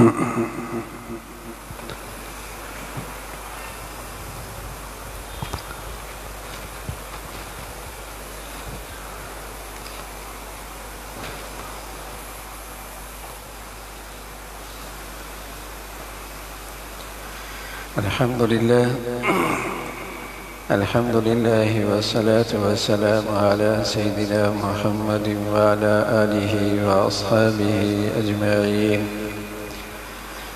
الحمد لله والصلاة والسلام على سيدنا محمد وعلى آله وأصحابه أجمعين.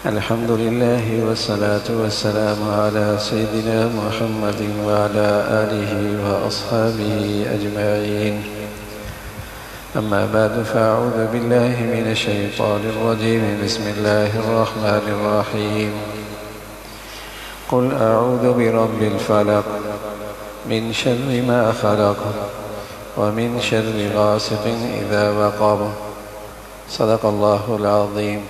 الحمد لله والصلاة والسلام على سيدنا محمد وعلى آله وأصحابه أجمعين. أما بعد فأعوذ بالله من الشيطان الرجيم. بسم الله الرحمن الرحيم. قل أعوذ برب الفلق من شر ما خلق ومن شر غاسق إذا وقب. صدق الله العظيم.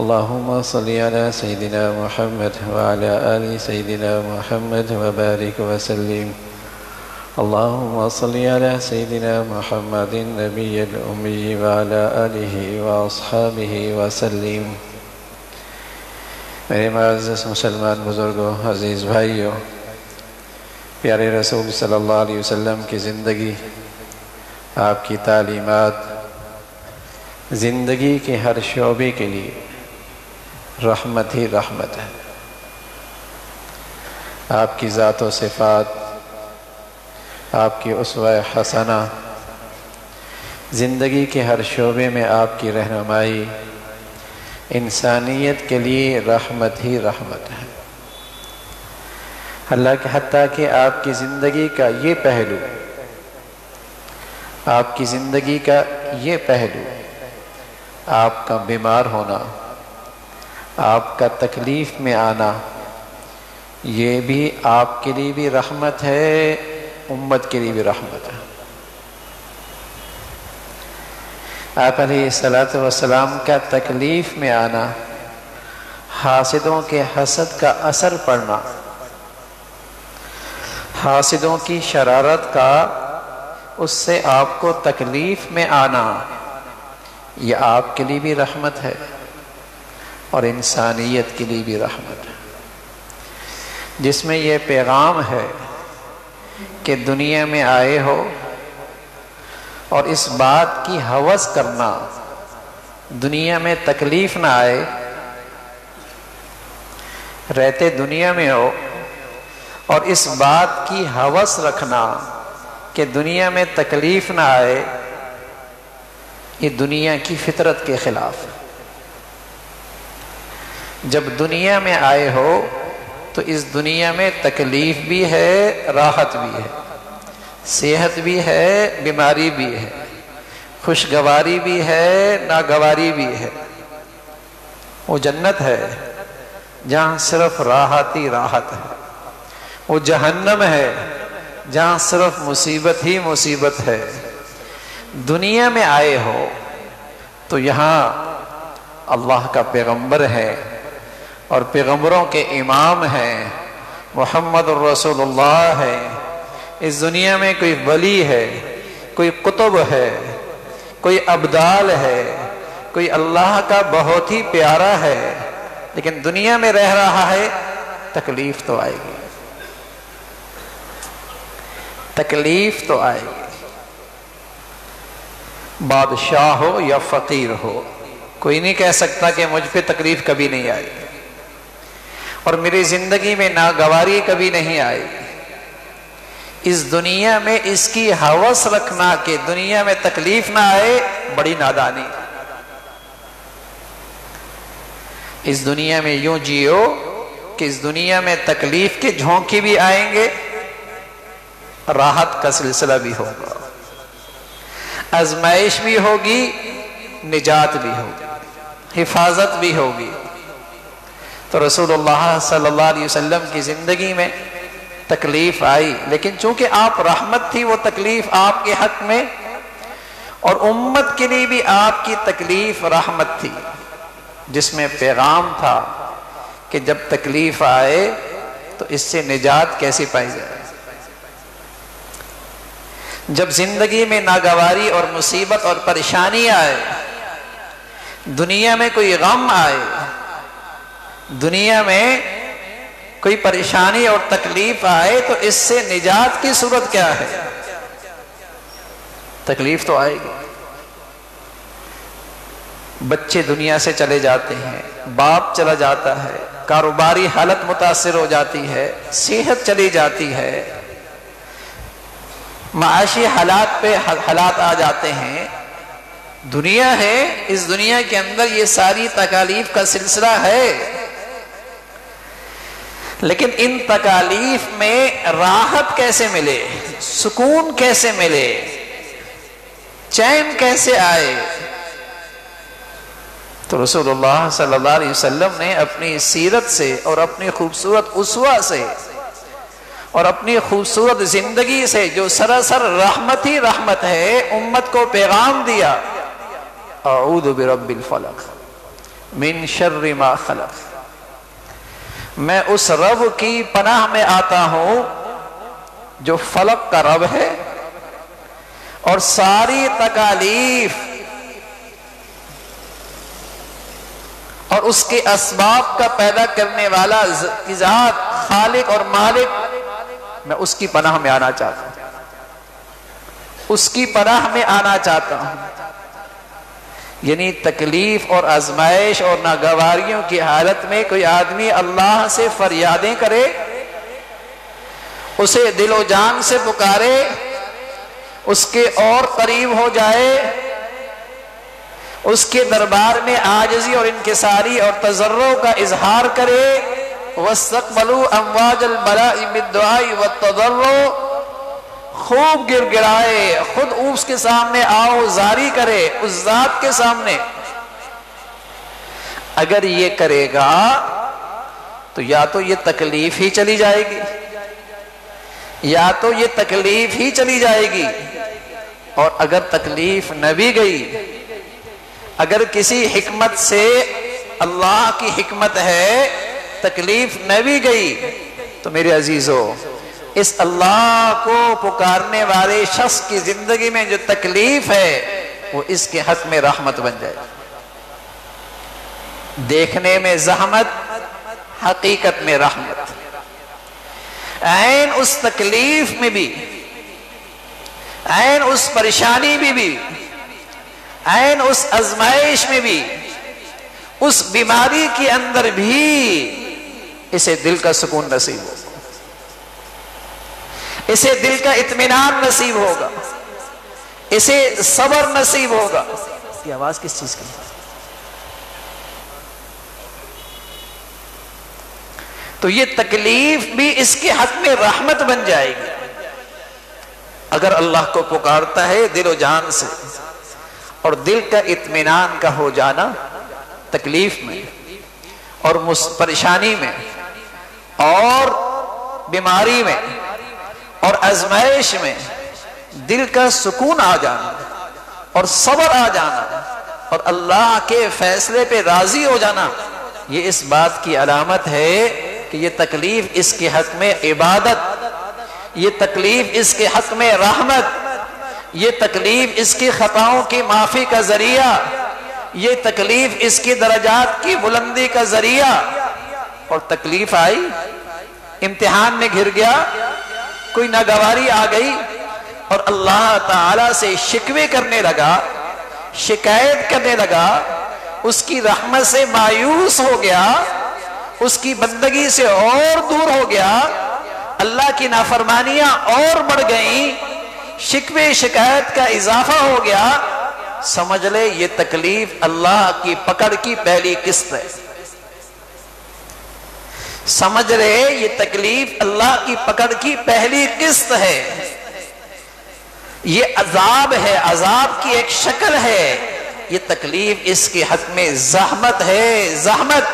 اللهم صل على سيدنا محمد وعلى آل سيدنا محمد وبارك وسلم. اللهم صل على سيدنا محمد النبي الأمي وعلى آله وأصحابه وسلم. میرے معزز مسلمان بزرگوں، عزیز بھائیوں، پیارے رسول صلی اللہ علیہ وسلم کی زندگی، آپ کی تعلیمات زندگی کے ہر شعبے کے لیے رحمت ہی رحمت ہے. آپ کی ذات و صفات، آپ کی اسوہ حسنہ، زندگی کے ہر شعبے میں آپ کی رہنمائی انسانیت کے لیے رحمت ہی رحمت ہے. اللہ کے حتیٰ کہ آپ کی زندگی کا یہ پہلو، آپ کی زندگی کا یہ پہلو، آپ کا بیمار ہونا، آپ کا تکلیف میں آنا، یہ بھی آپ کے لیے بھی رحمت ہے، امت کے لیے بھی رحمت ہے. آپ علیہ السلام کا تکلیف میں آنا، حاسدوں کے حسد کا اثر پڑنا، حاسدوں کی شرارت کا اس سے آپ کو تکلیف میں آنا، یہ آپ کے لیے بھی رحمت ہے اور انسانیت کے لیے بھی رحمت ہے. جس میں یہ پیغام ہے کہ دنیا میں آئے ہو اور اس بات کی ہوس کرنا دنیا میں تکلیف نہ آئے، رہتے دنیا میں ہو اور اس بات کی ہوس رکھنا کہ دنیا میں تکلیف نہ آئے، یہ دنیا کی فطرت کے خلاف ہے. جب دنیا میں آئے ہو تو اس دنیا میں تکلیف بھی ہے، راحت بھی ہے، صحت بھی ہے، بیماری بھی ہے، خوشگواری بھی ہے، ناگواری بھی ہے. وہ جنت ہے جہاں صرف راحت ہی راحت ہے. وہ جہنم ہے جہاں صرف مصیبت ہی مصیبت ہے. دنیا میں آئے ہو تو یہاں اللہ کا پیغمبر ہے اور پیغمبروں کے امام ہیں، محمد الرسول اللہ ہے. اس دنیا میں کوئی ولی ہے، کوئی قطب ہے، کوئی ابدال ہے، کوئی اللہ کا بہت ہی پیارا ہے، لیکن دنیا میں رہ رہا ہے. تکلیف تو آئے گی، تکلیف تو آئے گی. بادشاہ ہو یا فقیر ہو، کوئی نہیں کہہ سکتا کہ مجھ پہ تکلیف کبھی نہیں آئی اور میری زندگی میں ناگواری کبھی نہیں آئی. اس دنیا میں اس کی ہوس رکھنا کہ دنیا میں تکلیف نہ آئے، بڑی نادانی. اس دنیا میں یوں جیو کہ اس دنیا میں تکلیف کے جھونکے بھی آئیں گے، راحت کا سلسلہ بھی ہوگا، آزمائش بھی ہوگی، نجات بھی ہوگی، حفاظت بھی ہوگی. تو رسول اللہ صلی اللہ علیہ وسلم کی زندگی میں تکلیف آئی، لیکن چونکہ آپ رحمت تھی، وہ تکلیف آپ کے حق میں، اور امت کے لیے بھی آپ کی تکلیف رحمت تھی، جس میں پیغام تھا کہ جب تکلیف آئے تو اس سے نجات کیسے پائی جائے. جب زندگی میں ناگواری اور مصیبت اور پریشانی آئے، دنیا میں کوئی غم آئے، دنیا میں کوئی پریشانی اور تکلیف آئے تو اس سے نجات کی صورت کیا ہے؟ تکلیف تو آئے گی. بچے دنیا سے چلے جاتے ہیں، باپ چلا جاتا ہے، کاروباری حالت متاثر ہو جاتی ہے، صحت چلی جاتی ہے، معاشی حالات پہ حالات آ جاتے ہیں. دنیا ہے، اس دنیا کے اندر یہ ساری تکالیف کا سلسلہ ہے. لیکن ان تکالیف میں راحت کیسے ملے، سکون کیسے ملے، چین کیسے آئے؟ تو رسول اللہ صلی اللہ علیہ وسلم نے اپنی سیرت سے اور اپنی خوبصورت اسوہ سے اور اپنی خوبصورت زندگی سے، جو سراسر رحمت ہی رحمت ہے، امت کو پیغام دیا. اعوذ برب الفلق من شر ما خلق. میں اس رب کی پناہ میں آتا ہوں جو فلق کا رب ہے اور ساری تکالیف اور اس کے اسباب کا پیدا کرنے والا ذات، خالق اور مالک، میں اس کی پناہ میں آنا چاہتا ہوں، اس کی پناہ میں آنا چاہتا ہوں. یعنی تکلیف اور آزمائش اور ناگواریوں کی حالت میں کوئی آدمی اللہ سے فریادیں کرے، اسے دل و جان سے پکارے، اس کے اور قریب ہو جائے، اس کے دربار میں عاجزی اور انکساری اور تضرع کا اظہار کرے. وَاسْتَقْبَلُوا أَمْوَاجَ الْبَلَاءِ بِالدُّعَاءِ وَالتَّضَرُّعِ، خوب گر گڑائے، خود اس کے سامنے آؤ زاری کرے، اس ذات کے سامنے. اگر یہ کرے گا تو یا تو یہ تکلیف ہی چلی جائے گی، یا تو یہ تکلیف ہی چلی جائے گی. اور اگر تکلیف نہ بھی گئی، اگر کسی حکمت سے، اللہ کی حکمت ہے، تکلیف نہ بھی گئی، تو میرے عزیزو، اس اللہ کو پکارنے والے شخص کی زندگی میں جو تکلیف ہے وہ اس کے حق میں رحمت بن جائے. دیکھنے میں زحمت، حقیقت میں رحمت. عین اس تکلیف میں بھی، عین اس پریشانی میں بھی، عین اس آزمائش میں بھی، اس بیماری کے اندر بھی اسے دل کا سکون نصیب ہوگا، اسے دل کا اطمینان نصیب ہوگا، اسے صبر نصیب ہوگا. یہ آواز کس چیز کی؟ تو یہ تکلیف بھی اس کے حق میں رحمت بن جائے گی. اگر اللہ کو پکارتا ہے دل و جان سے، اور دل کا اطمینان کا ہو جانا تکلیف میں اور پریشانی میں اور بیماری میں اور آزمائش میں، دل کا سکون آ جانا اور صبر آ جانا اور اللہ کے فیصلے پہ راضی ہو جانا، یہ اس بات کی علامت ہے کہ یہ تکلیف اس کے حق میں عبادت، یہ تکلیف اس کے حق میں رحمت، یہ تکلیف اس کی خطاؤں کی معافی کا ذریعہ، یہ تکلیف اس کی درجات کی بلندی کا ذریعہ. اور تکلیف آئی، امتحان میں گھر گیا، کوئی ناگواری آ گئی اور اللہ تعالی سے شکوے کرنے لگا، شکایت کرنے لگا، اس کی رحمت سے مایوس ہو گیا، اس کی بندگی سے اور دور ہو گیا، اللہ کی نافرمانیاں اور بڑھ گئیں، شکوے شکایت کا اضافہ ہو گیا، سمجھ لے یہ تکلیف اللہ کی پکڑ کی پہلی قسط ہے. سمجھ رہے یہ تکلیف اللہ کی پکڑ کی پہلی قسط ہے. یہ عذاب ہے، عذاب کی ایک شکل ہے. یہ تکلیف اس کے حق میں زحمت ہے، زحمت.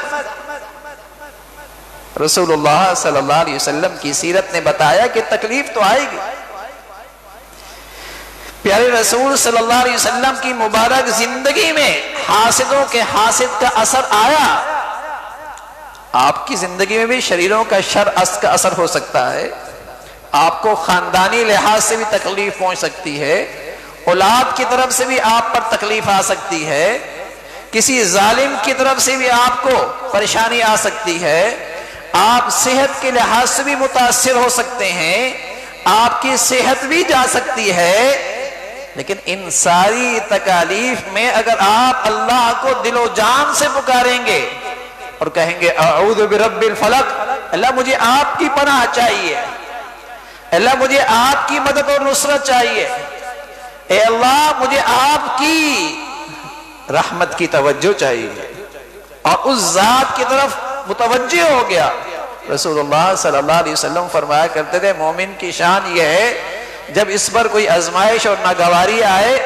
رسول اللہ صلی اللہ علیہ وسلم کی سیرت نے بتایا کہ تکلیف تو آئے گی. پیارے رسول صلی اللہ علیہ وسلم کی مبارک زندگی میں حاسدوں کے حاسد کا اثر آیا. آپ کی زندگی میں بھی شریروں کا شر کا اثر ہو سکتا ہے، آپ کو خاندانی لحاظ سے بھی تکلیف پہنچ سکتی ہے، اولاد کی طرف سے بھی آپ پر تکلیف آ سکتی ہے، کسی ظالم کی طرف سے بھی آپ کو پریشانی آ سکتی ہے، آپ صحت کے لحاظ سے بھی متاثر ہو سکتے ہیں، آپ کی صحت بھی جا سکتی ہے، لیکن ان ساری تکالیف میں اگر آپ اللہ کو دل و جان سے پکاریں گے اور کہیں گے اعوذ برب الفلق، اللہ مجھے آپ کی پناہ چاہیے، اللہ مجھے آپ کی مدد اور نصرت چاہیے، اے اللہ مجھے آپ کی رحمت کی توجہ چاہیے، اور اس ذات کی طرف متوجہ ہو گیا۔ رسول اللہ صلی اللہ علیہ وسلم فرمایا کرتے تھے مومن کی شان یہ ہے جب اس پر کوئی آزمائش اور ناگواری آئے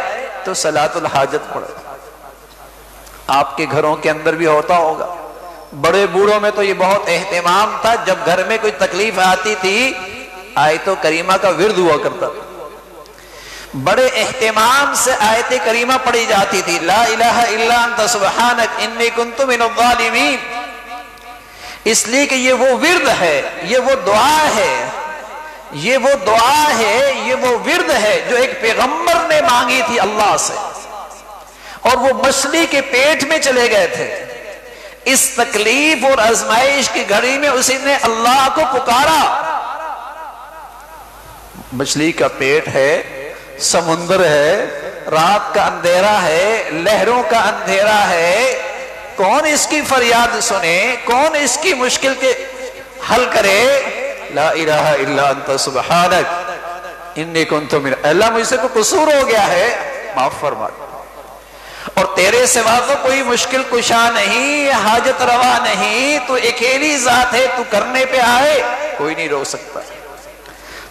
تو صلاۃ الحاجت پڑھے۔ آپ کے گھروں کے اندر بھی ہوتا ہوگا، بڑے بوڑھوں میں تو یہ بہت اہتمام تھا، جب گھر میں کوئی تکلیف آتی تھی آیت کریمہ کا ورد ہوا کرتا تھا، بڑے اہتمام سے آیت کریمہ پڑھی جاتی تھی، لا الہ الا انت سبحانک انی کنت من الظالمین، اس لیے کہ یہ وہ ورد ہے، یہ وہ دعا ہے، یہ وہ دعا ہے، یہ وہ ورد ہے جو ایک پیغمبر نے مانگی تھی اللہ سے، اور وہ مچھلی کے پیٹ میں چلے گئے تھے، اس تکلیف اور آزمائش کی گھڑی میں اسی نے اللہ کو پکارا۔ مچھلی کا پیٹ ہے، سمندر ہے، رات کا اندھیرا ہے، لہروں کا اندھیرا ہے، کون اس کی فریاد سنے، کون اس کی مشکل کے حل کرے؟ لا الہ الا انت سبحانک انی کنت من، اللہ مجھ سے کوئی قصور ہو گیا ہے معاف فرما، اور تیرے سوا تو کوئی مشکل کشا نہیں، حاجت روا نہیں، تو اکیلی ذات ہے، تو کرنے پہ آئے کوئی نہیں روک سکتا،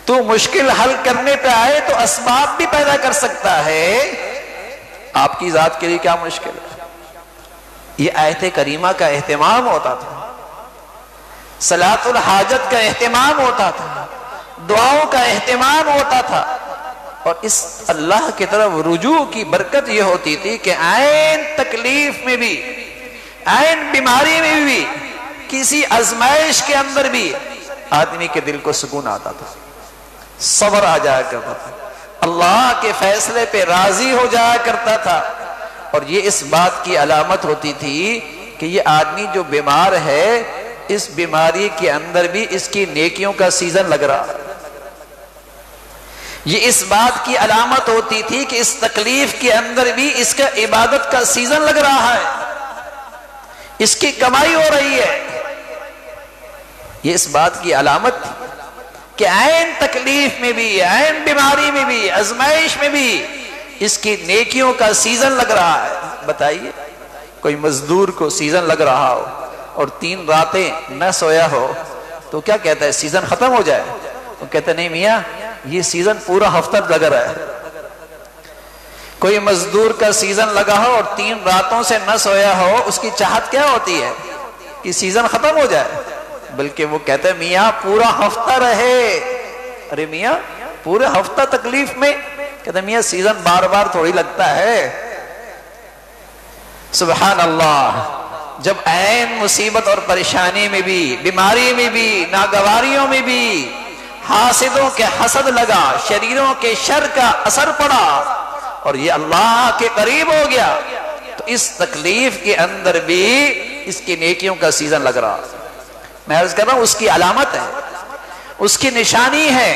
تو مشکل حل کرنے پہ آئے تو اسباب بھی پیدا کر سکتا ہے، آپ کی ذات کے لیے کیا مشکل ہے؟ یہ آیت کریمہ کا اہتمام ہوتا تھا، صلاۃ الحاجت کا اہتمام ہوتا تھا، دعاؤں کا اہتمام ہوتا تھا، اور اس اللہ کی طرف رجوع کی برکت یہ ہوتی تھی کہ عین تکلیف میں بھی، عین بیماری میں بھی، کسی آزمائش کے اندر بھی آدمی کے دل کو سکون آتا تھا، صبر آ جایا کرتا تھا، اللہ کے فیصلے پہ راضی ہو جایا کرتا تھا، اور یہ اس بات کی علامت ہوتی تھی کہ یہ آدمی جو بیمار ہے اس بیماری کے اندر بھی اس کی نیکیوں کا سیزن لگ رہا ہے، یہ اس بات کی علامت ہوتی تھی کہ اس تکلیف کے اندر بھی اس کا عبادت کا سیزن لگ رہا ہے، اس کی کمائی ہو رہی ہے، یہ اس بات کی علامت تھی کہ عین تکلیف میں بھی، عین بیماری میں بھی، آزمائش میں بھی اس کی نیکیوں کا سیزن لگ رہا ہے۔ بتائیے کوئی مزدور کو سیزن لگ رہا ہو اور 3 راتیں نہ سویا ہو تو کیا کہتا ہے؟ سیزن ختم ہو جائے؟ وہ کہتا نہیں میاں یہ سیزن پورا ہفتہ لگ رہا ہے۔ کوئی مزدور کا سیزن لگا ہو اور 3 راتوں سے نہ سویا ہو، اس کی چاہت کیا ہوتی ہے کہ سیزن ختم ہو جائے، بلکہ وہ کہتا ہے میاں پورا ہفتہ رہے۔ ارے میاں پورے ہفتہ تکلیف میں؟ کہتا ہے میاں سیزن بار بار تھوڑی لگتا ہے۔ سبحان اللہ، جب عین مصیبت اور پریشانی میں بھی، بیماری میں بھی، ناگواریوں میں بھی حاسدوں کے حسد لگا، شریروں کے شر کا اثر پڑا اور یہ اللہ کے قریب ہو گیا، تو اس تکلیف کے اندر بھی اس کی نیکیوں کا سیزن لگ رہا۔ میں عرض کر رہا ہوں اس کی علامت ہے، اس کی نشانی ہے،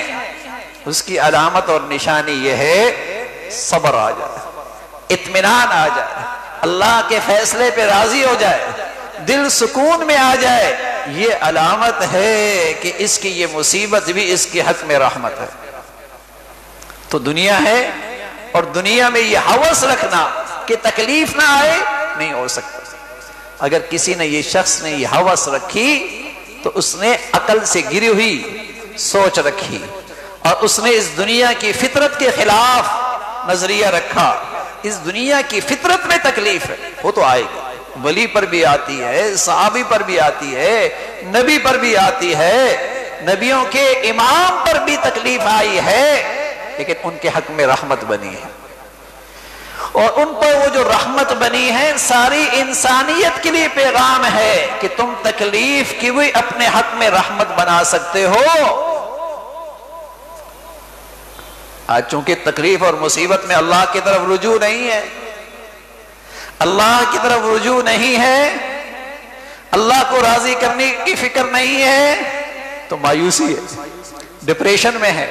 اس کی علامت اور نشانی یہ ہے صبر آ جائے، اطمینان آ جائے، اللہ کے فیصلے پہ راضی ہو جائے، دل سکون میں آ جائے، یہ علامت ہے کہ اس کی یہ مصیبت بھی اس کے حق میں رحمت ہے۔ تو دنیا ہے اور دنیا میں یہ ہوس رکھنا کہ تکلیف نہ آئے نہیں ہو سکتا۔ اگر کسی نے یہ شخص نے یہ ہوس رکھی تو اس نے عقل سے گری ہوئی سوچ رکھی اور اس نے اس دنیا کی فطرت کے خلاف نظریہ رکھا۔ اس دنیا کی فطرت میں تکلیف ہے، وہ تو آئے گی، ولی پر بھی آتی ہے، صحابی پر بھی آتی ہے، نبی پر بھی آتی ہے، نبیوں کے امام پر بھی تکلیف آئی ہے، لیکن ان کے حق میں رحمت بنی ہے، اور ان پر وہ جو رحمت بنی ہے ساری انسانیت کے لیے پیغام ہے کہ تم تکلیف کی بھی اپنے حق میں رحمت بنا سکتے ہو۔ آج چونکہ تکلیف اور مصیبت میں اللہ کی طرف رجوع نہیں ہے، اللہ کی طرف رجوع نہیں ہے، اللہ کو راضی کرنے کی فکر نہیں ہے، تو مایوسی ہے، ڈپریشن میں ہے،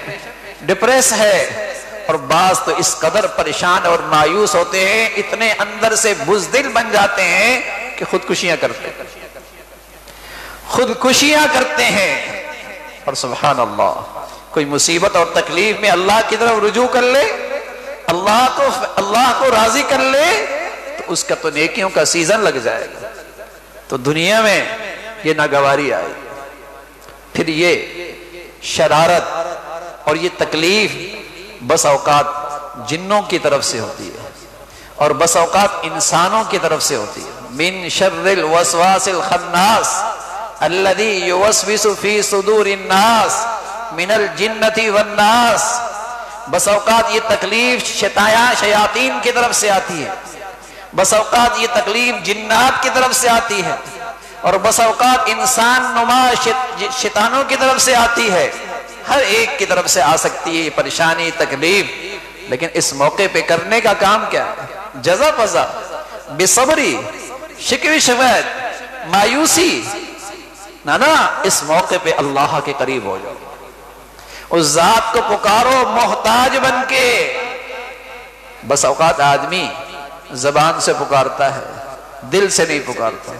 ڈپریس ہے، اور بعض تو اس قدر پریشان اور مایوس ہوتے ہیں، اتنے اندر سے بزدل بن جاتے ہیں کہ خودکشیاں کرتے ہیں۔ اور سبحان اللہ، کوئی مصیبت اور تکلیف میں اللہ کی طرف رجوع کر لے، اللہ کو راضی کر لے، تو اس کا تو نیکیوں کا سیزن لگ جائے گا۔ تو دنیا میں یہ ناگواری آئی، پھر یہ شرارت اور یہ تکلیف بس اوقات جنوں کی طرف سے ہوتی ہے اور بس اوقات انسانوں کی طرف سے ہوتی ہے۔ من شر الوسواس الخناس الذي يوسوس في صدور الناس من الجنة والناس۔ بس اوقات یہ تکلیف شیاطین کی طرف سے آتی ہے، بس اوقات یہ تکلیف جنات کی طرف سے آتی ہے، اور بس اوقات انسان نما شیطانوں کی طرف سے آتی ہے۔ ہر ایک کی طرف سے آ سکتی ہے یہ پریشانی، تکلیف، لیکن اس موقع پہ کرنے کا کام کیا ہے؟ جزا فضا، بے صبری، شکوی شکایت، مایوسی نا، اس موقع پہ اللہ کے قریب ہو جاؤ، اس ذات کو پکارو محتاج بن کے۔ بس اوقات آدمی زبان سے پکارتا ہے، دل سے نہیں پکارتا،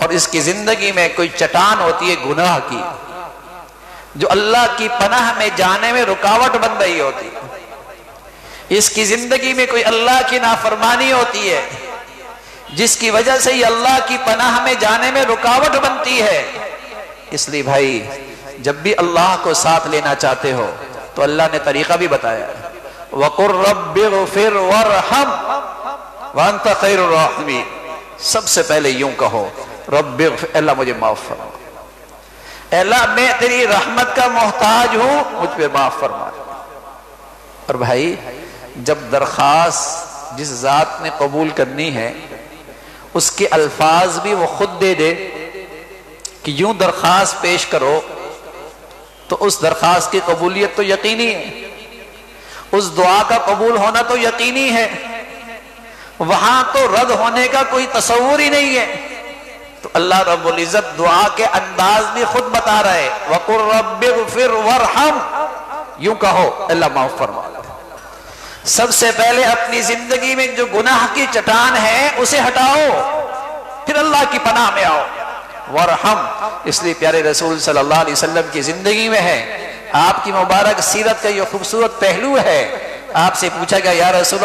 اور اس کی زندگی میں کوئی چٹان ہوتی ہے گناہ کی، جو اللہ کی پناہ میں جانے میں رکاوٹ بن رہی ہوتی ہے۔ اس کی زندگی میں کوئی اللہ کی نافرمانی ہوتی ہے، جس کی وجہ سے یہ اللہ کی پناہ میں جانے میں رکاوٹ بنتی ہے۔ اس لیے بھائی، جب بھی اللہ کو ساتھ لینا چاہتے ہو تو اللہ نے طریقہ بھی بتایا ہے، وَقُلْ رَبِّ اغْفِرْ وَارْحَمْ وَأَنْتَ خَيْرُ الرَّاحِمِينَ۔ سب سے پہلے یوں کہو، رب اغفر، اللہ مجھے معاف فرما، اے اللہ میں تیری رحمت کا محتاج ہوں، مجھ پہ معاف فرما۔ اور بھائی، جب درخواست جس ذات نے قبول کرنی ہے اس کے الفاظ بھی وہ خود دے دے کہ یوں درخواست پیش کرو، تو اس درخواست کی قبولیت تو یقینی ہے، اس دعا کا قبول ہونا تو یقینی ہے، وہاں تو رد ہونے کا کوئی تصور ہی نہیں ہے۔ تو اللہ رب العزت دعا کے انداز بھی خود بتا رہے، وَقُلْ رَبِّ اغْفِرْ وَارْحَمْ، یوں کہو اللہ معاف فرما۔ سب سے پہلے اپنی زندگی میں جو گناہ کی چٹان ہے اسے ہٹاؤ، پھر اللہ کی پناہ میں آؤ۔ وَارْحَمْ، اس لیے پیارے رسول صلی اللہ علیہ وسلم کی زندگی میں ہے، آپ کی مبارک سیرت کا یہ خوبصورت پہلو ہے۔ آپ سے پوچھا گیا، یا رسول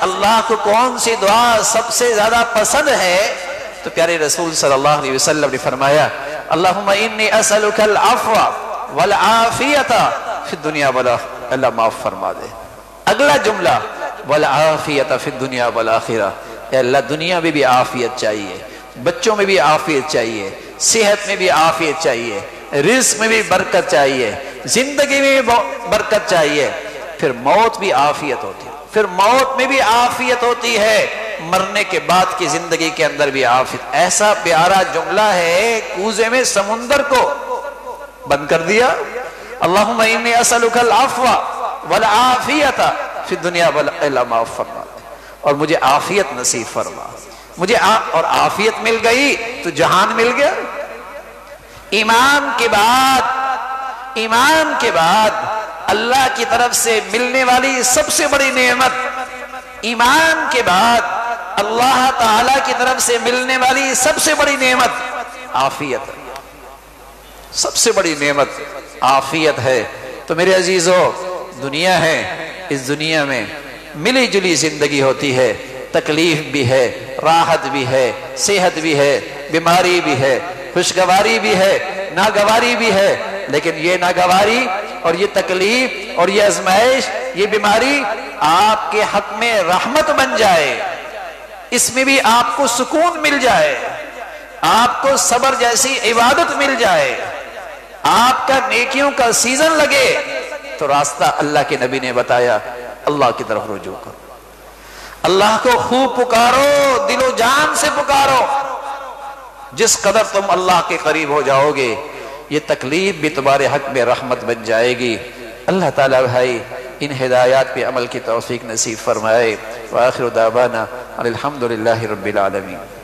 اللہ کو کون سی دعا سب سے زیادہ پسند ہے؟ تو پیارے رسول صلی اللہ علیہ وسلم نے فرمایا، اللہم انی اسألک العفو والعافیت فی الدنیا والآخرہ، اللہ معاف فرما دے۔ اگلا جملہ، والعافیت فی الدنیا والآخرہ، اے اللہ دنیا میں بھی عافیت چاہیے، بچوں میں بھی عافیت چاہیے، صحت میں بھی عافیت چاہیے، رزق میں بھی برکت چاہیے، زندگی میں بھی برکت چاہیے، پھر موت بھی عافیت ہوتی ہے، پھر موت میں بھی عافیت ہوتی ہے، مرنے کے بعد کی زندگی کے اندر بھی عافیت۔ ایسا پیارا جملہ ہے، کوزے میں سمندر کو بند کر دیا۔ اللہم انی اسألک العفو والعافیت فی الدنیا والآخرہ، معاف فرما، اور مجھے عافیت نصیب فرما، مجھے اور عافیت مل گئی تو جہان مل گیا۔ ایمان کے بعد اللہ کی طرف سے ملنے والی سب سے بڑی نعمت، ایمان کے بعد اللہ تعالی کی طرف سے ملنے والی سب سے بڑی نعمت عافیت ہے، سب سے بڑی نعمت عافیت ہے۔ تو میرے عزیزو، دنیا ہے، اس دنیا میں ملی جلی زندگی ہوتی ہے، تکلیف بھی ہے، راحت بھی ہے، صحت بھی ہے، بیماری بھی ہے، خوشگواری بھی ہے، ناگواری بھی ہے، لیکن یہ ناگواری اور یہ تکلیف اور یہ آزمائش، یہ بیماری آپ کے حق میں رحمت بن جائے، اس میں بھی آپ کو سکون مل جائے، آپ کو صبر جیسی عبادت مل جائے، آپ کا نیکیوں کا سیزن لگے، تو راستہ اللہ کے نبی نے بتایا، اللہ کی طرف رجوع کرو، اللہ کو خوب پکارو، دل و جان سے پکارو۔ جس قدر تم اللہ کے قریب ہو جاؤ گے، یہ تکلیف بھی تمہارے حق میں رحمت بن جائے گی۔ اللہ تعالیٰ بھائی ان ہدایات پہ عمل کی توفیق نصیب فرمائے۔ وآخر دعوانا الحمدللہ رب العالمین۔